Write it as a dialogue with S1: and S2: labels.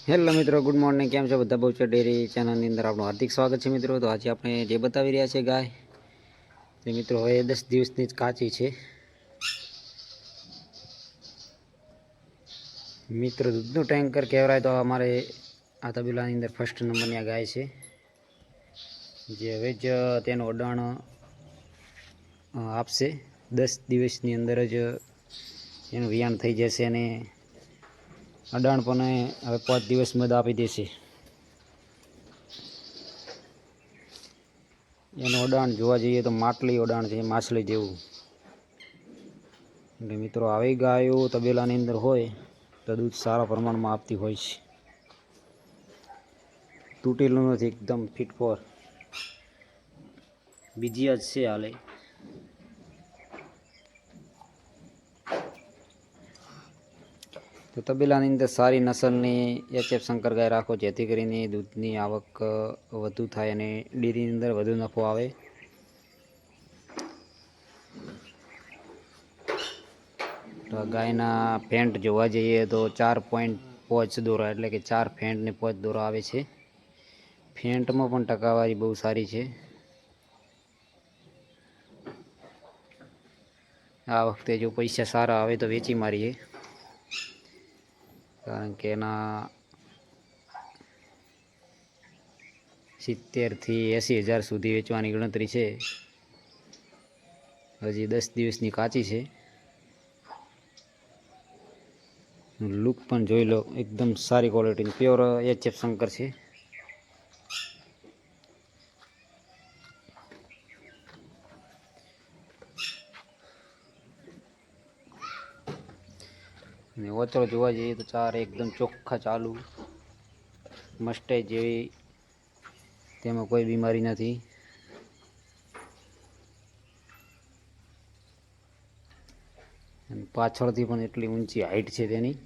S1: Hello મિત્રો, good morning. કેમ છો બધા? બહુચર ડેરી ચેનલની અંદર આપણું હાર્દિક સ્વાગત છે મિત્રો. તો આજે આપણે જે બતાવી રહ્યા છે ગાય તે મિત્રો હવે 10 દિવસની જ કાચી છે મિત્રો. દૂધનું ટેન્કર કહેવાય તો અમારે આ તબેલાની અંદર ફર્સ્ટ નંબરની આ ગાય છે, જે હવે જ તેનું અડાણ આપશે. 10 દિવસની અંદર જ એનું વિયાણ થઈ જશે અને અડાણ પણ હવે 5 દિવસમાં જ આપી દેશે. એનું અડાણ જોવા જઈએ તો માટલી અડાણ છે, માછલી જેવું. એટલે મિત્રો આવી ગાયો તબેલાની અંદર હોય તો દૂધ સારા પ્રમાણમાં આપતી હોય છે. તૂટેલું નથી, એકદમ ફિટ ફોર. બીજી જ છે હાલે. તો તબેલાની અંદર સારી નસલની HF શંકર ગાય રાખો, જેથી કરીને દૂધની આવક વધુ થાય અને ડેરીની અંદર વધુ નફો આવે. તો ગાયના ફેંટ જોવા જઈએ તો 4.5 દોરા, એટલે કે 4 ફેંટ ને 5 દોરા આવે છે. ફેંટમાં પણ ટકાવારી બહુ સારી છે. આ વખતે જો પૈસા સારા આવે તો વેચી મારીએ, કારણ કે એના 70,000 થી 80,000 સુધી વેચવાની ગણતરી છે. હજી 10 દિવસની કાચી છે. લુક પણ જોઈ લો, એકદમ સારી ક્વોલિટીની પ્યોર HF શંકર છે. અને ઓચરો જોવા જઈએ તો ચાર એકદમ ચોખ્ખા ચાલુ, મસ્ટાઈ જેવી, તેમાં કોઈ બીમારી નથી. અને પાછળથી પણ એટલી ઊંચી હાઈટ છે તેની.